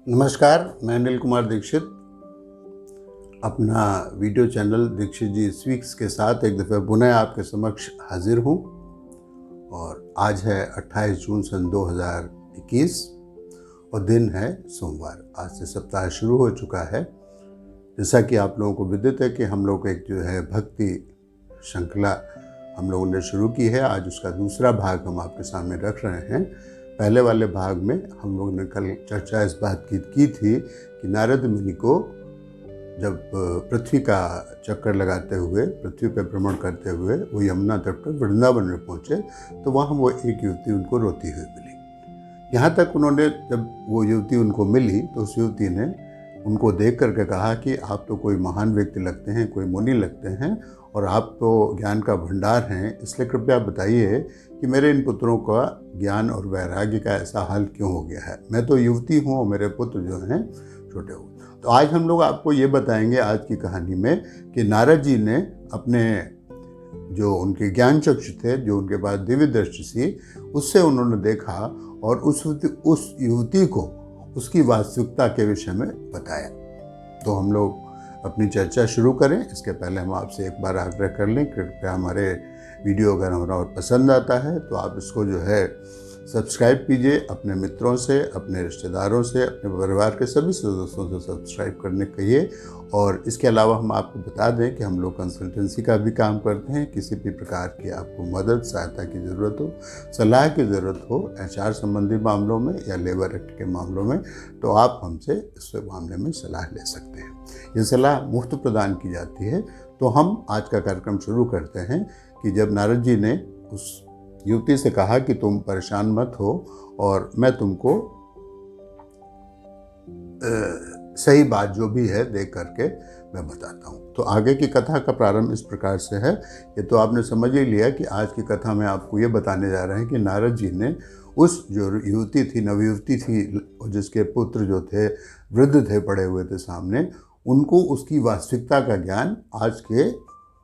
नमस्कार, मैं अनिल कुमार दीक्षित अपना वीडियो चैनल दीक्षित जी स्पीक्स के साथ एक दफ़े पुनः आपके समक्ष हाजिर हूँ। और आज है 28 जून सन 2021 और दिन है सोमवार। आज से सप्ताह शुरू हो चुका है। जैसा कि आप लोगों को विदित है कि हम लोग एक जो है भक्ति श्रृंखला हम लोगों ने शुरू की है। आज उसका दूसरा भाग हम आपके सामने रख रहे हैं। पहले वाले भाग में हम लोगों ने कल चर्चा इस बात की थी कि नारद मुनि को जब पृथ्वी का चक्कर लगाते हुए, पृथ्वी पर भ्रमण करते हुए वो यमुना तट पर वृंदावन में पहुँचे तो वहाँ वो एक युवती उनको रोती हुई मिली। यहाँ तक उन्होंने जब वो युवती उनको मिली तो उस युवती ने उनको देख करके कहा कि आप तो कोई महान व्यक्ति लगते हैं, कोई मुनि लगते हैं और आप तो ज्ञान का भंडार हैं, इसलिए कृपया बताइए कि मेरे इन पुत्रों का ज्ञान और वैराग्य का ऐसा हाल क्यों हो गया है। मैं तो युवती हूँ और मेरे पुत्र जो हैं छोटे हो। तो आज हम लोग आपको ये बताएंगे आज की कहानी में कि नारद जी ने अपने जो उनके ज्ञान चक्षु थे, जो उनके पास दिव्य दृष्टि थी, उससे उन्होंने देखा और उस युवती को उसकी वास्तविकता के विषय में बताया। तो हम लोग अपनी चर्चा शुरू करें इसके पहले हम आपसे एक बार आग्रह कर लें, कृपया हमारे वीडियो अगर हमारा और पसंद आता है तो आप इसको जो है सब्सक्राइब कीजिए, अपने मित्रों से, अपने रिश्तेदारों से, अपने परिवार के सभी सदस्यों से सब्सक्राइब करने कहिए। और इसके अलावा हम आपको बता दें कि हम लोग कंसल्टेंसी का भी काम करते हैं। किसी भी प्रकार की आपको मदद सहायता की ज़रूरत हो, सलाह की ज़रूरत हो HR संबंधी मामलों में या लेबर एक्ट के मामलों में, तो आप हमसे इस मामले में सलाह ले सकते हैं। ये सलाह मुफ्त प्रदान की जाती है। तो हम आज का कार्यक्रम शुरू करते हैं कि जब नारद जी ने उस युवती से कहा कि तुम परेशान मत हो और मैं तुमको सही बात जो भी है देख करके मैं बताता हूँ। तो आगे की कथा का प्रारंभ इस प्रकार से है। ये तो आपने समझ ही लिया कि आज की कथा में आपको ये बताने जा रहे हैं कि नारद जी ने उस जो युवती थी, नवयुवती थी, जिसके पुत्र जो थे वृद्ध थे, पड़े हुए थे सामने, उनको उसकी वास्तविकता का ज्ञान आज के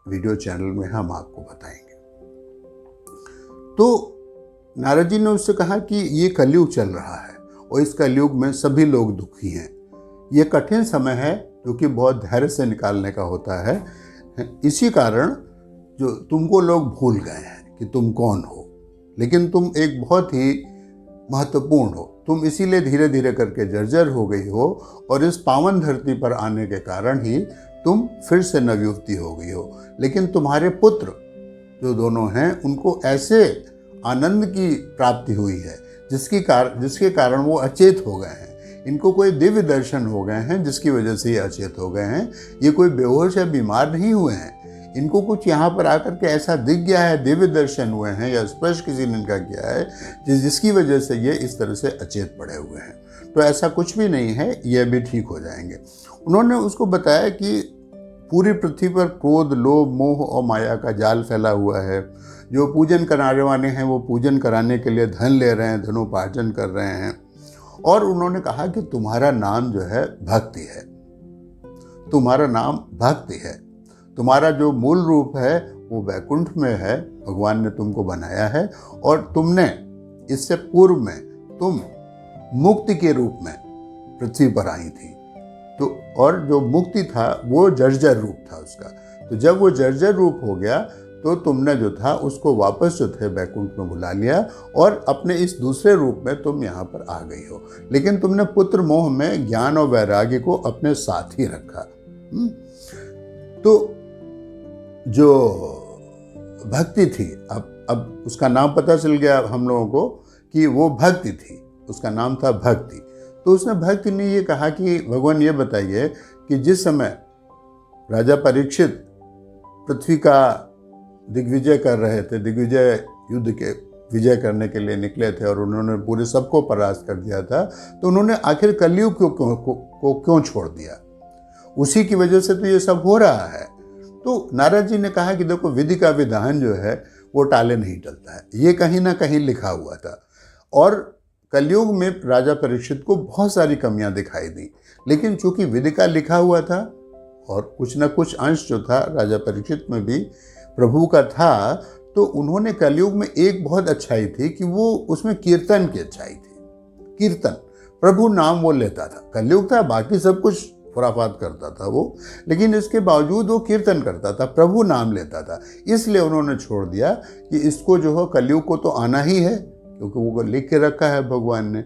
वीडियो चैनल में हम आपको बताएंगे। तो नारद जी ने उससे कहा कि ये कलयुग चल रहा है और इस कलयुग में सभी लोग दुखी हैं। ये कठिन समय है जो कि बहुत धैर्य से निकालने का होता है। इसी कारण जो तुमको लोग भूल गए हैं कि तुम कौन हो, लेकिन तुम एक बहुत ही महत्वपूर्ण हो। तुम इसीलिए धीरे धीरे करके जर्जर हो गई हो और इस पावन धरती पर आने के कारण ही तुम फिर से नवयुवती हो गई हो। लेकिन तुम्हारे पुत्र जो दोनों हैं उनको ऐसे आनंद की प्राप्ति हुई है जिसके कारण वो अचेत हो गए हैं। इनको कोई दिव्य दर्शन हो गए हैं जिसकी वजह से ये अचेत हो गए हैं। ये कोई बेहोश या बीमार नहीं हुए हैं। इनको कुछ यहाँ पर आकर के ऐसा दिख गया है, दिव्य दर्शन हुए हैं या स्पर्श किसी ने इनका किया है जिसकी वजह से ये इस तरह से अचेत पड़े हुए हैं। तो ऐसा कुछ भी नहीं है, ये भी ठीक हो जाएंगे। उन्होंने उसको बताया कि पूरी पृथ्वी पर क्रोध, लोभ, मोह और माया का जाल फैला हुआ है। जो पूजन कराने वाले हैं वो पूजन कराने के लिए धन ले रहे हैं, धनोपार्जन कर रहे हैं। और उन्होंने कहा कि तुम्हारा नाम जो है भक्ति है, तुम्हारा नाम भक्ति है। तुम्हारा जो मूल रूप है वो वैकुंठ में है, भगवान ने तुमको बनाया है। और तुमने इससे पूर्व में तुम मुक्ति के रूप में पृथ्वी पर आई थी। तो और जो मुक्ति था वो जर्जर रूप था उसका। तो जब वो जर्जर रूप हो गया तो तुमने जो था उसको वापस जो थे वैकुंठ में बुला लिया और अपने इस दूसरे रूप में तुम यहाँ पर आ गई हो। लेकिन तुमने पुत्र मोह में ज्ञान और वैराग्य को अपने साथ ही रखा। तो जो भक्ति थी, अब उसका नाम पता चल गया हम लोगों को कि वो भक्ति थी, उसका नाम था भक्ति। तो उसने भक्ति ने ये कहा कि भगवान ये बताइए कि जिस समय राजा परीक्षित पृथ्वी का दिग्विजय कर रहे थे, दिग्विजय युद्ध के विजय करने के लिए निकले थे और उन्होंने पूरे सबको परास्त कर दिया था, तो उन्होंने आखिर कलयुग को क्यों छोड़ दिया? उसी की वजह से तो ये सब हो रहा है। तो नारद जी ने कहा कि देखो, विधि का विधान जो है वो टाले नहीं टलता है, ये कहीं ना कहीं लिखा हुआ था। और कलयुग में राजा परीक्षित को बहुत सारी कमियां दिखाई दी, लेकिन चूंकि विधि का लिखा हुआ था और कुछ न कुछ अंश जो था राजा परीक्षित में भी प्रभु का था, तो उन्होंने कलयुग में एक बहुत अच्छाई थी कि वो उसमें कीर्तन की अच्छाई थी। कीर्तन प्रभु नाम वो लेता था। कलयुग था, बाकी सब कुछ खुराफात करता था वो, लेकिन इसके बावजूद वो कीर्तन करता था, प्रभु नाम लेता था। इसलिए उन्होंने छोड़ दिया कि इसको जो है कलयुग को तो आना ही है, क्योंकि वो लिख के रखा है भगवान ने।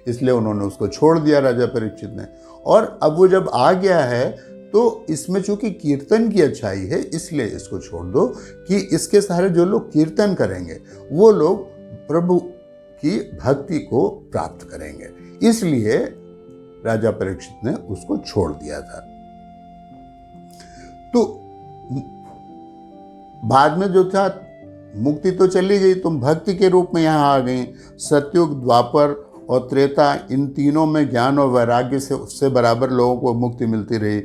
इसलिए उन्होंने उसको छोड़ दिया राजा परीक्षित ने। और अब वो जब आ गया है तो इसमें चूंकि कीर्तन की अच्छाई है, इसलिए इसको छोड़ दो कि इसके सारे जो लोग कीर्तन करेंगे वो लोग प्रभु की भक्ति को प्राप्त करेंगे। इसलिए राजा परीक्षित ने उसको छोड़ दिया था। तो बाद में जो था, मुक्ति तो चली गई, तुम भक्ति के रूप में यहाँ आ गई। सतयुग, द्वापर और त्रेता, इन तीनों में ज्ञान और वैराग्य से उससे बराबर लोगों को मुक्ति मिलती रही,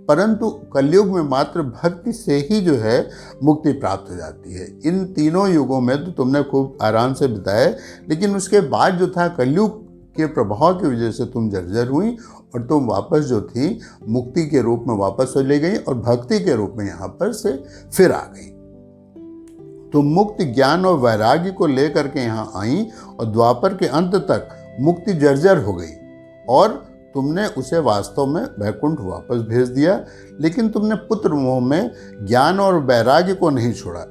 परंतु कलयुग में मात्र भक्ति से ही जो है मुक्ति प्राप्त हो जाती है। इन तीनों युगों में तो तुमने खूब आराम से बिताए, लेकिन उसके बाद जो था कलयुग के प्रभाव की वजह से तुम जर्जर हुई और तुम वापस जो थी मुक्ति के रूप में वापस चली गई और भक्ति के रूप में यहाँ पर से फिर आ गई। तुम मुक्ति, ज्ञान और वैराग्य को लेकर के यहाँ आई और द्वापर के अंत तक मुक्ति जर्जर हो गई और तुमने उसे वास्तव में वैकुंठ वापस भेज दिया। लेकिन तुमने पुत्र मोह में ज्ञान और वैराग्य को नहीं छोड़ा।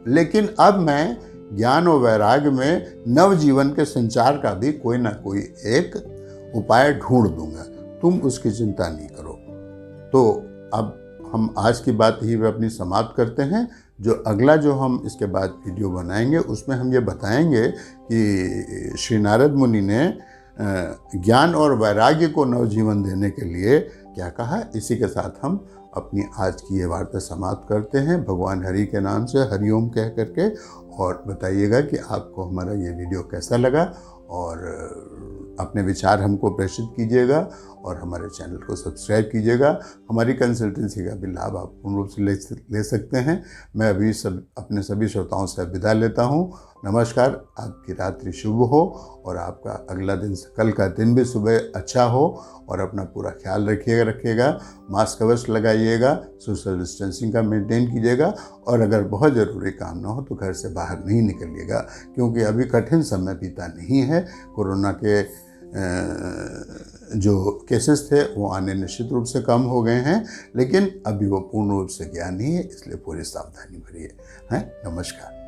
लेकिन अब मैं ज्ञान और वैराग्य में नव जीवन के संचार का भी कोई ना कोई एक उपाय ढूंढ दूंगा, तुम उसकी चिंता नहीं करो। तो अब हम आज की बात ही अपनी समाप्त करते हैं। जो अगला जो हम इसके बाद वीडियो बनाएंगे उसमें हम ये बताएंगे कि श्री नारद मुनि ने ज्ञान और वैराग्य को नवजीवन देने के लिए क्या कहा। इसी के साथ हम अपनी आज की ये वार्ता समाप्त करते हैं। भगवान हरि के नाम से हरिओम कह करके, और बताइएगा कि आपको हमारा ये वीडियो कैसा लगा और अपने विचार हमको प्रेषित कीजिएगा और हमारे चैनल को सब्सक्राइब कीजिएगा। हमारी कंसल्टेंसी का भी लाभ आप पूर्ण रूप से ले सकते हैं। मैं अभी अपने सभी श्रोताओं से विदा लेता हूँ। नमस्कार, आपकी रात्रि शुभ हो और आपका अगला दिन, कल का दिन भी सुबह अच्छा हो, और अपना पूरा ख्याल रखिएगा। मास्क अवश्य लगाइएगा, सोशल डिस्टेंसिंग का मेंटेन कीजिएगा, और अगर बहुत ज़रूरी काम ना हो तो घर से बाहर नहीं निकलिएगा, क्योंकि अभी कठिन समय बीता नहीं है। कोरोना के जो केसेस थे वो आने निश्चित रूप से कम हो गए हैं, लेकिन अभी वो पूर्ण रूप से गया नहीं है, इसलिए पूरी सावधानी बरतिए। नमस्कार।